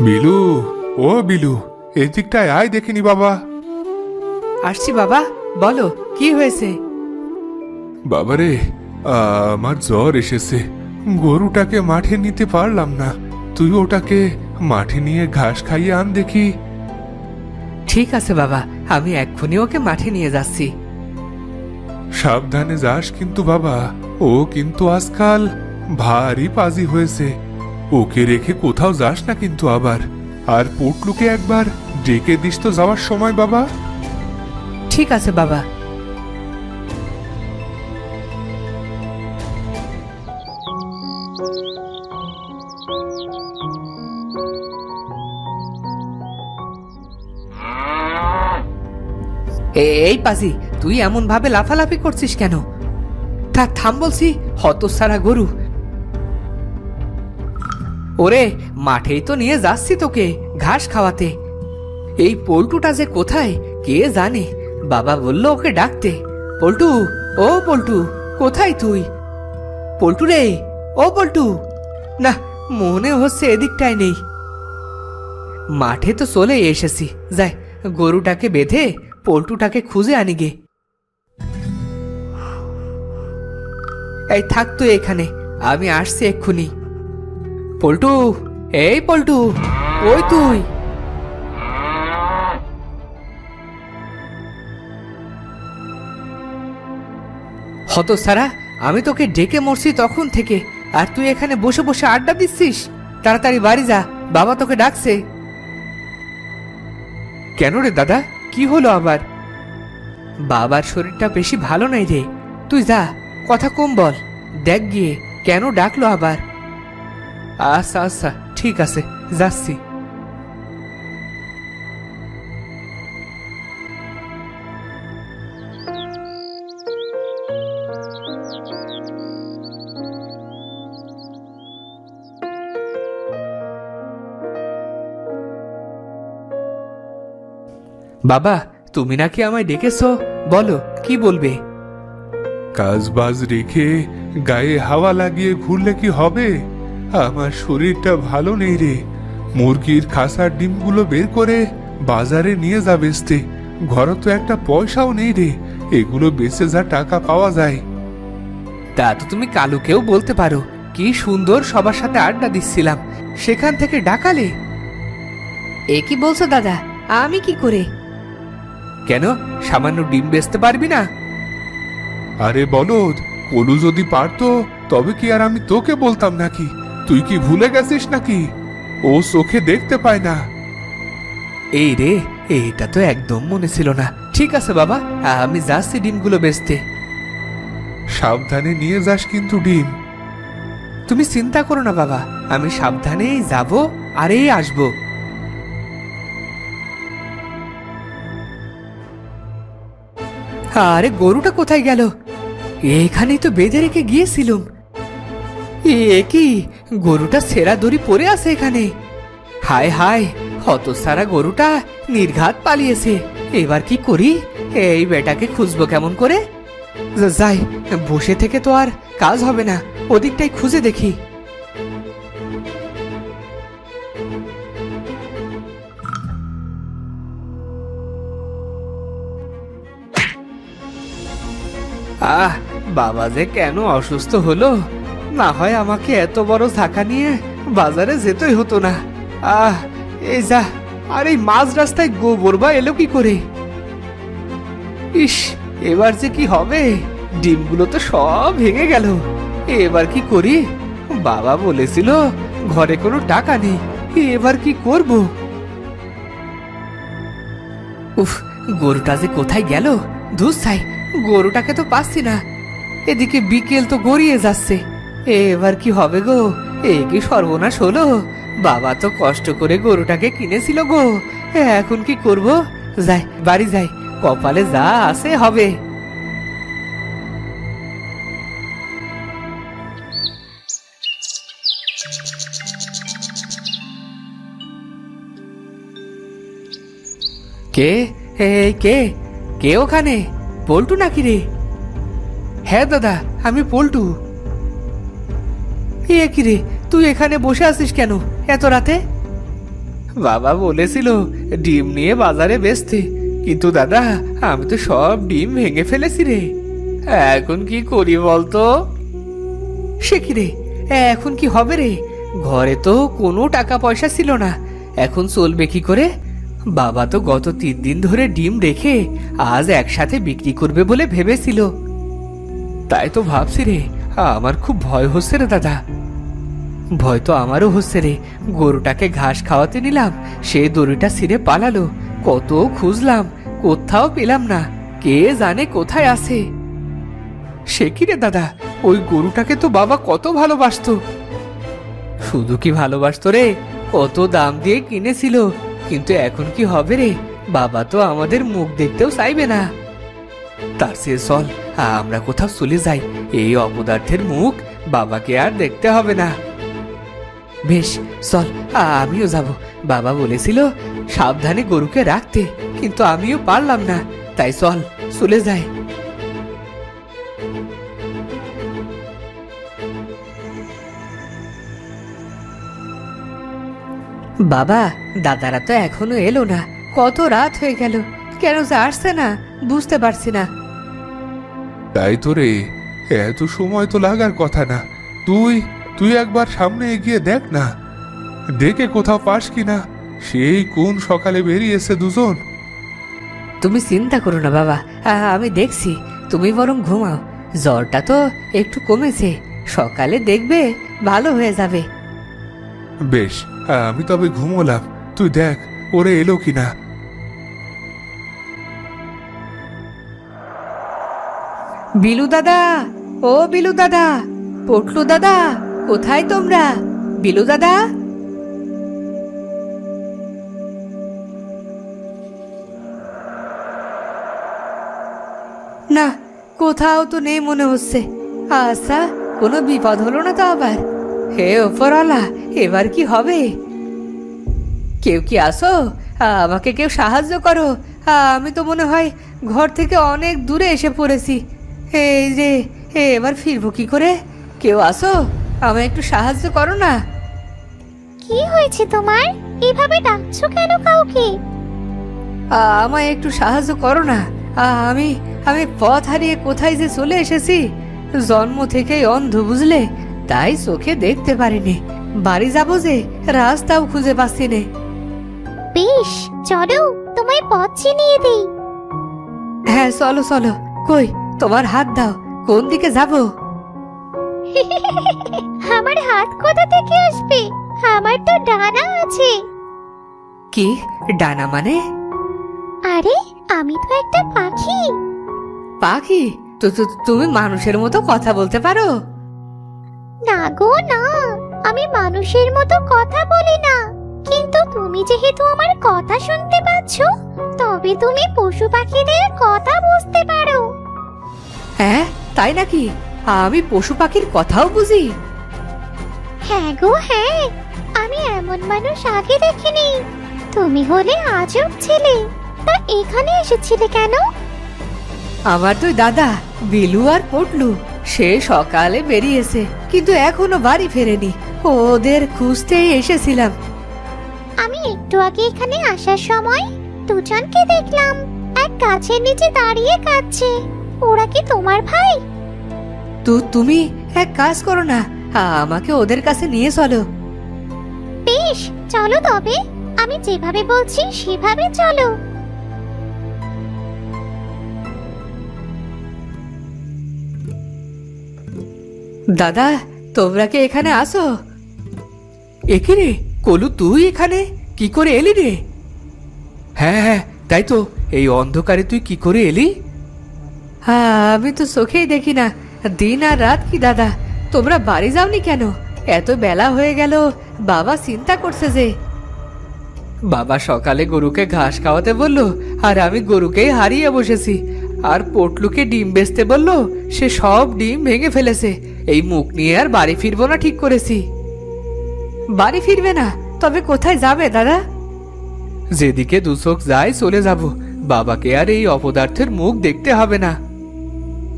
বিলু, ও বিলু, এদিকটায় আয় দেখিনি বাবা। আসছি বাবা, বলো কি হয়েছে? বাবারে, আমার জ্বর এসেছে। গরুটাকে মাঠে নিতে পারলাম না। তুই ওটাকে মাঠে নিয়ে ঘাস খাইয়ে আন দেখি। ঠিক আছে বাবা, আমি এক্ষুনি ওকে মাঠে নিয়ে যাচ্ছি। সাবধানে যাস কিন্তু বাবা, ও কিন্তু আজকাল ভারী পাজি হয়েছে। ওকে রেখে কোথাও যাস না কিন্তু আবার। আর পটলুকে একবার ডেকে দিস তো যাওয়ার সময় বাবা। ঠিক আছে বাবা। এই পাজি, তুই এমন ভাবে লাফালাফি করছিস কেন? থাম বলছি, হতসারা গরু। ওরে, মাঠেই তো নিয়ে যাচ্ছি তোকে ঘাস খাওয়াতে। এই পল্টুটা যে কোথায় কে জানে। বাবা বলল ওকে ডাকতে। পল্টু, ও পল্টু, কোথায় তুই? পল্টু রে, ও পল্টু। না, মনে হচ্ছে এদিকটায় নেই। মাঠে তো চলে এসেছি, যাই গরুটাকে বেঁধে পল্টুটাকে খুঁজে আনি গে। এই থাক তুই এখানে, আমি আসছি এক্ষুনি। পল্টু, এই পল্টু, ওই তুই। হতসারা, আমি তোকে ডেকে মরছি তখন থেকে, আর তুই এখানে বসে বসে আড্ডা দিচ্ছিস। তাড়াতাড়ি বাড়ি যা, বাবা তোকে ডাকছে। কেন রে দাদা, কি হলো আবার? বাবার শরীরটা বেশি ভালো নাই রে। তুই যা, কথা কম বল। দেখ গিয়ে কেন ডাকলো আবার। আচ্ছা আচ্ছা, ঠিক আছে, যাচ্ছি। বাবা, তুমি নাকি আমায় ডেকেছো, বলো কি বলবে? কাজবাজ রেখে গায়ে হাওয়া লাগিয়ে ঘুরলে কি হবে? আমার শরীরটা ভালো নেই রে। মুরগির খাসার ডিমগুলো বের করে বাজারে নিয়ে যা বেচতে। ঘরে তো একটা পয়সাও নেই রে, এগুলো বেচে যা টাকা পাওয়া যায়। তা তো তুমি কালুকেও বলতে পারো, কি সুন্দর সবার সাথে আড্ডা দিচ্ছিলাম, সেখান থেকে ডাকালে। এ কি বলছো দাদা, আমি কি করে? কেন, সামান্য ডিম বেচতে পারবি না? আরে বলদ, কলু যদি পারতো তবে কি আর আমি তোকে বলতাম নাকি? তুই কি ভুলে গেছিস নাকি? ও চোখে দেখতে পায় না। এই রে, এটা তো একদম মনে ছিল না। ঠিক আছে বাবা, আমি যাচ্ছি ডিমগুলো বেচতে। সাবধানে নিয়ে যাস কিন্তু ডিম। তুমি চিন্তা করো না বাবা, আমি সাবধানেই যাব আর এই আসবো। আরে গরুটা কোথায় গেল? এখানেই তো বেঁধে রেখে গিয়েছিলুম। এ কি, গরুটা ছেঁড়া দড়ি পড়ে আছে এখানে। হায় হায়, হতসারা গরুটা নির্ঘাত পালিয়েছে। এবার কি করি? এই বেটাকে খুঁজবো কেমন করে? যাই, বসে থেকে তো আর কাজ হবে না, ওদিকটাই খুঁজে দেখি। আহ, বাবা যে কেন অসুস্থ হলো, না হয় আমাকে এত বড় ধাক্কা নিয়ে বাজারে যেতেই হতো না। এই যা, আর এই মাঝ রাস্তায় গোবর বা এলো কি করে? ইস, এবার যে কি হবে? ডিমগুলো তো সব ভেঙে গেল। এবার কি করি? বাবা বলেছিল ঘরে কোনো টাকা নেই, এবার কি করব? উফ, গরুটা যে কোথায় গেল? ধুসাই, গরুটাকে তো পাচ্ছি না। এদিকে বিকেল তো গড়িয়ে যাচ্ছে, এবার কি হবে গো? এ কি সর্বনাশ হলো? বাবা তো কষ্ট করে গরুটাকে কিনেছিল গো, এখন কি করব? যাই, বাড়ি যাই, কপালে যা আছে হবে। কে? কে কে ওখানে? পল্টু নাকি রে? হ্যাঁ দাদা, আমি পল্টু। এ কি রে, তুই এখানে বসে আছিস কেন এত রাতে? বাবা বলেছিল ডিম নিয়ে বাজারে বেচতে, কিন্তু দাদা আমি তো সব ডিম ভেঙে ফেলেছি রে। এখন কি করি বলতো? সে কি রে, এখন কি হবে রে? ঘরে তো কোনো টাকা পয়সা ছিল না, এখন চলবে কি করে? বাবা তো গত 3 দিন ধরে ডিম রেখে আজ একসাথে বিক্রি করবে বলে ভেবেছিল। তাই তো ভাবছি রে, আমার খুব ভয় হচ্ছে রে দাদা। ভয় তো আমারও হচ্ছে রে। গরুটাকে ঘাস খাওয়াতে নিলাম, সে দড়িটা ছিঁড়ে পালালো। কত খুঁজলাম, কোথাও পেলাম না। কে জানে কোথায় আছে। সে কি রে দাদা, ওই গরুটাকে তো বাবা কত ভালোবাসতো। শুধু কি ভালোবাসতো রে, কত দাম দিয়ে কিনেছিল। কিন্তু এখন কি হবে রে, বাবা তো আমাদের মুখ দেখতেও চাইবে না। তার চেয়ে চল আমরা কোথাও চলে যাই, এই অপদার্থের মুখ বাবাকে আর দেখতে হবে না। বেশ চল, আমিও যাব। বাবা বলেছিল সাবধানে গরুকে রাখতে, কিন্তু আমিও পারলাম না। তাই চল চলে যাই। বাবা, দাদারা তো এখনো এলো না। কত রাত হয়ে গেল, কেন যে আসছে না বুঝতে পারছি না। তাই তো রে, এত সময় তো লাগার কথা না। তুই তুই একবার সামনে এগিয়ে দেখ না, দেখে কোথাও পাস কিনা। সেই কোন সকালে বেরিয়েছে দুজন। তুমি চিন্তা করো না বাবা, আমি দেখছি। তুমি বরং ঘুমাও, জ্বরটা তো একটু কমেছে, সকালে দেখবে ভালো হয়ে যাবে। বেশ, আমি তবে ঘুমোলাম। তুই দেখ ওরে এলো কিনা। বিলু দাদা, ও বিলু দাদা, পটলু দাদা, কোথায় তোমরা? বিলু দাদা। না, কোথাও তো নেই মনে হচ্ছে। আচ্ছা, কোনো বিপদ হলো না তো আবার? হে ওপরওয়ালা, এবার কি হবে? কেউ কি আসো, আমাকে কেউ সাহায্য করো। আমি তো মনে হয় ঘর থেকে অনেক দূরে এসে পড়েছি। এই যে, এবার ফিরবো কি করে? কেউ আসো, আমায় একটু সাহায্য করো না। কি হয়েছে তোমার? এভাবে ডাকছো কেন কাউকে? আমায় একটু সাহায্য করো না। আমি আমি পথ হারিয়ে কোথায় যে চলে এসেছি। জন্ম থেকেই অন্ধ বুঝলে, তাই চোখে দেখতে পারিনি। বাড়ি যাবো যে রাস্তাও খুঁজে পাচ্ছি নে। বেশ, চলো তোমায় পথ চিনিয়ে দিই। হ্যাঁ চলো চলো। কই তোমার হাত দাও, কোন দিকে যাব? আমার হাত কোথা থেকে আসবে? আমার তো ডানা আছে। কি ডানা মানে? আরে, আমি তো একটা পাখি। পাখি? তুমি মানুষের মতো কথা বলতে পারো? না গো না, আমি মানুষের মতো কথা বলি না। কিন্তু তুমি যেহেতু আমার কথা শুনতে পাচ্ছ, তবে তুমি পশু পাখিদের কথা বুঝতে পারো। হ্যাঁ তাই নাকি? আমি পশু পাখির কথাও বুঝি? হ্যাঁ গো হ্যাঁ, আমি এমন মানুষ আগে দেখিনি। তুমি হলে আজব ছেলে। তা এখানে এসেছিলে কেন? আমার দুই দাদা বিলু আর পটলু সে সকালে বেরিয়েছে, কিন্তু এখনো বাড়ি ফেরেনি। ওদের খুঁজতেই এসেছিলাম। আমি একটু আগে এখানে আসার সময় দুজনকে দেখলাম, এক গাছের নিচে দাঁড়িয়ে কাঁদছে। ওরা কি তোমার ভাই? তুমি এক কাজ করো না, আমাকে ওদের কাছে নিয়ে চলো। বেশ, চলো তবে। আমি যেভাবে বলছি সেভাবে চলো। দাদা, তোমরা কি এখানে আসো? একে রে কলু, তুই এখানে কি করে এলি রে? হ্যাঁ হ্যাঁ, তাই তো। এই অন্ধকারে তুই কি করে এলি? আমি তো চোখেই দেখি না, দিন আর রাত কি দাদা। তোমরা বাড়ি যাওনি কেন? এত বেলা হয়ে গেল, বাবা চিন্তা করছে যে। বাবা সকালে গরুকে ঘাস খাওয়াতে বললো, আর আমি গরুকেই হারিয়ে বসেছি। আর পটলুকে ডিম বেচতে বললো, সে সব ডিম ভেঙে ফেলেছে। এই মুখ নিয়ে আর বাড়ি ফিরবো না ঠিক করেছি। বাড়ি ফিরবে না? তবে কোথায় যাবে দাদা? যেদিকে দু চোখ যায় চলে যাব। বাবাকে আর এই অপদার্থের মুখ দেখতে হবে না।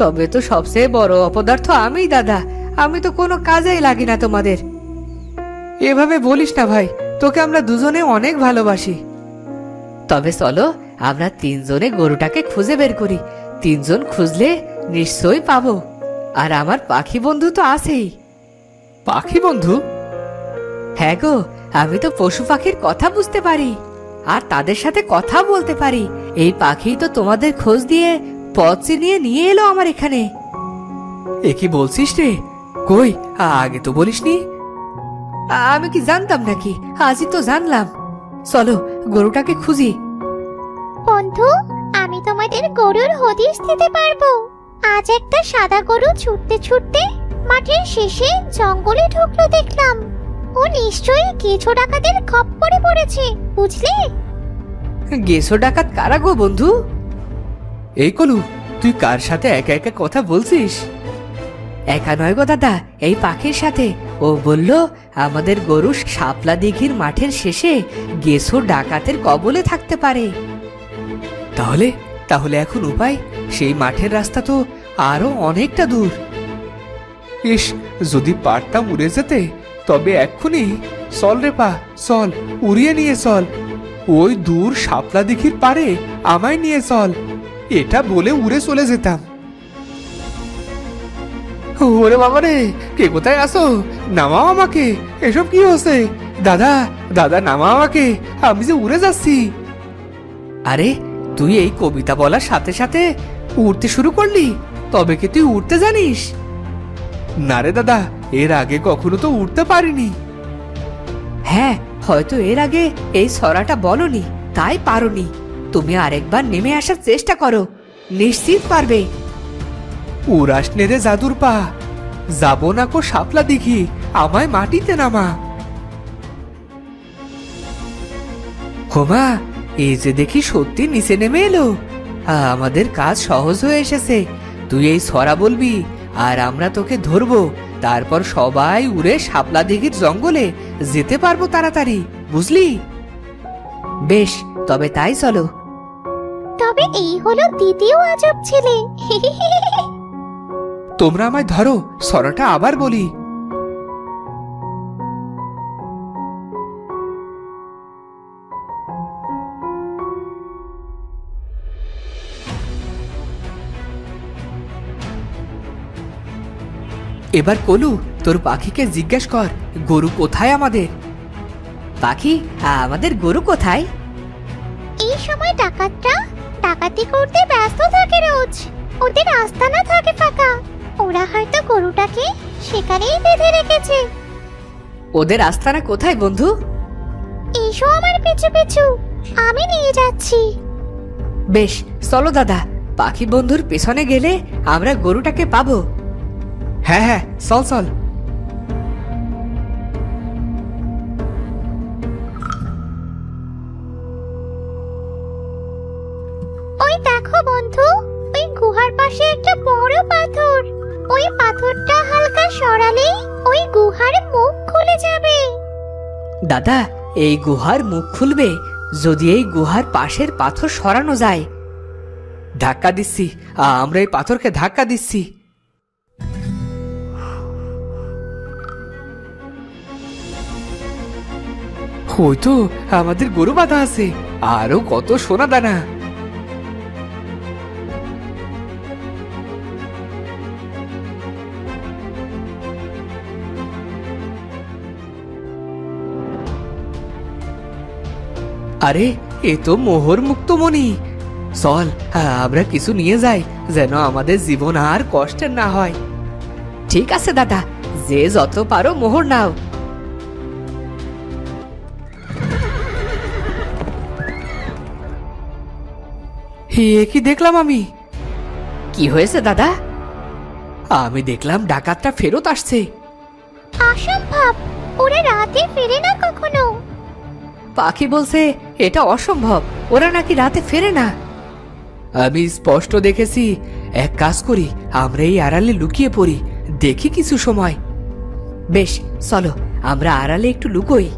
তবে তো সবচেয়ে বড় অপদার্থ আমিই দাদা। আমি তো কোনো কাজেই লাগি না তোমাদের। এভাবে বলিস না ভাই, তোকে আমরা দুজনে অনেক ভালোবাসি। তবে চলো আমরা তিনজনে গরুটাকে খুঁজে বের করি। তিনজন খুঁজলে নিশ্চয়ই পাবো। আর আমার পাখি বন্ধু তো আছেই। পাখি বন্ধু? হ্যাঁ গো, আমি তো পশু পাখির কথা বুঝতে পারি আর তাদের সাথে কথা বলতে পারি। এই পাখি তো তোমাদের খোঁজ দিয়ে পথ চিনিয়ে নিয়ে এলো আমার এখানে। এ কি বলছিস রে? কই, আগে তো বলিসনি। আমি কি জানতাম নাকি? আজই তো জানলাম। চলো গরুটাকে খুঁজি। বন্ধু, আমি তোমাদের গরুর হদিশ দিতে পারবো। আজ একটা সাদা গরু ছুটতে ছুটতে মাঠের শেষে জঙ্গলে ঢুকলো দেখলাম। ও নিশ্চয়ই কিছু ডাকাতের খপ্পরে পড়েছে, বুঝলে? গেছো ডাকাত কারা গো বন্ধু? এই কলু, তুই কার সাথে একা একা কথা বলছিস? একা নয় গো দাদা, এই পাখির সাথে। ও বলল আমাদের গরু শাপলা দিঘির মাঠের শেষে গেছো ডাকাতের কবলে থাকতে পারে। তাহলে তাহলে এখন উপায়? সেই মাঠের রাস্তা তো আরো অনেকটা দূর। ইস, যদি পারতাম উড়ে যেতে, তবে এক্ষুনি। চল রে পা, চল, উড়িয়ে নিয়ে চল। ওই দূর শাপলা দিঘির পারে আমায় নিয়ে চল। এটা বলে উড়ে চলে যেতাম। ওরে বাবা রে, কে কোথায় আসো? নামাও আমাকে। এসব কি হচ্ছে? দাদা, দাদা নামাও আমাকে, আমি যে উড়ে যাচ্ছি। আরে তুই এই কবিতা বলার সাথে সাথে উড়তে শুরু করলি? তবে কি তুই উড়তে জানিস? না রে দাদা, এর আগে কখনো তো উঠতে পারিনি। হ্যাঁ, হয়তো এর আগে এই ছড়াটা বলনি, তাই পারোনি। তুমি আরেকবার নেমে আসার চেষ্টা করো, নিশ্চিত পারবে। উড়াস নে রে জাদুর পা, যাবো না কো শাপলা দিঘি, আমায় মাটিতে নামা। হোমা, এই যে দেখি সত্যি নিচে নেমে এলো। আমাদের কাজ সহজ হয়ে এসেছে। তুই এই ছড়া বলবি আর আমরা তোকে ধরবো। তারপর সবাই উড়ে শাপলা দিঘির জঙ্গলে যেতে পারবো তাড়াতাড়ি, বুঝলি? বেশ, তবে তাই চলো। তবে এই হলো দ্বিতীয় আজব ছেলে। তোমরা আমায় ধরো, ছড়াটা আবার বলি। এবার কলু, তোর পাখিকে জিজ্ঞেস কর গরু কোথায় আমাদের। পাখি, আমাদের গরু কোথায়? এই সময় ডাকাতরা ডাকাতি করতে ব্যস্ত থাকে রোজ। ওদের আস্তানা থাকে ফাঁকা। ওরা হয়তো গরুটাকে সেখানেই বেঁধে রেখেছে। ওদের আস্তানা কোথায় বন্ধু? এসো আমার পিছু পিছু, আমি নিয়ে যাচ্ছি। বেশ, চলো দাদা। পাখি বন্ধুর পেছনে গেলে আমরা গরুটাকে পাবো। হ্যাঁ হ্যাঁ, চল চল। ওই দেখো বন্ধু, ওই গুহার পাশে একটা বড় পাথর। ওই পাথরটা হালকা সরালেই ওই গুহার মুখ খুলে যাবে। দাদা, এই গুহার মুখ খুলবে যদি এই গুহার পাশের পাথর সরানো যায়। ধাক্কা দিচ্ছি, আমরা এই পাথরকে ধাক্কা দিচ্ছি। ওই তো আমাদের গরু বাঁধা আছে, আরো কত সোনা দানা। আরে, এ তো মোহর মুক্তমণি। চল, আমরা কিছু নিয়ে যাই, যেন আমাদের জীবন আর কষ্টের না হয়। ঠিক আছে দাদা, যে যত পারো মোহর নাও। হে, কি দেখলাম আমি? কি হয়েছে দাদা? আমি দেখলাম ডাকাতটা ফেরত আসছে। অসম্ভব, ওরা রাতে ফেরে না কখনো। পাখি বলছে এটা অসম্ভব, ওরা নাকি রাতে ফেরে না। আমি স্পষ্ট দেখেছি। এক কাজ করি, আমরা এই আড়ালে লুকিয়ে পড়ি, দেখি কিছু সময়। বেশ, চলো আমরা আড়ালে একটু লুকোই।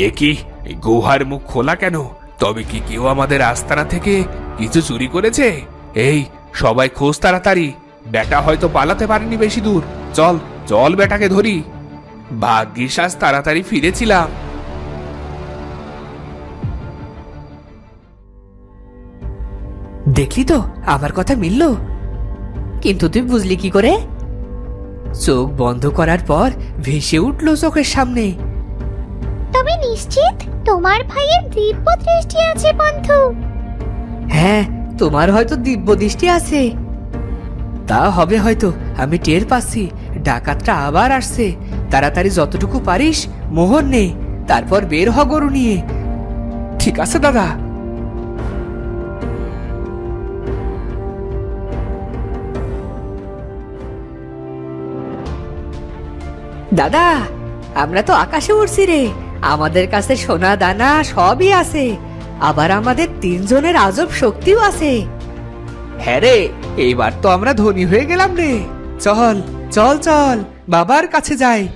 একি, গুহার মুখ খোলা কেন? তবে কি কেউ আমাদের আস্তানা থেকে কিছু চুরি করেছে? এই সবাই খোঁজ তাড়াতাড়ি, বেটা হয়তো পালাতে পারেনি বেশি দূর। চল চল বেটাকে ধরি। ভাগ্যিস আজ তাড়াতাড়ি ফিরেছিলাম। দেখলি তো আমার কথা মিলল। কিন্তু তুই বুঝলি কি করে? চোখ বন্ধ করার পর ভেসে উঠলো চোখের সামনে। তবে নিশ্চিত তোমার ভাইয়ের দিব্য দৃষ্টি আছে বন্ধু। হ্যাঁ, তোমার হয়তো দিব্য দৃষ্টি আছে। তা হবে হয়তো, আমি টের পাচ্ছি ডাকাতটা আবার আসছে। তাড়াতাড়ি যতটুকু পারিস মোহর নে, তারপর বের হ গরু নিয়ে। ঠিক আছে দাদা। দাদা, আমরা তো আকাশে উড়ছি রে। আমাদের কাছে সোনা দানা সবই আছে, আবার আমাদের তিনজনের আজব শক্তিও আছে। হ্যাঁ রে, এইবার তো আমরা ধনী হয়ে গেলাম রে। চল চল চল, বাবার কাছে যাই।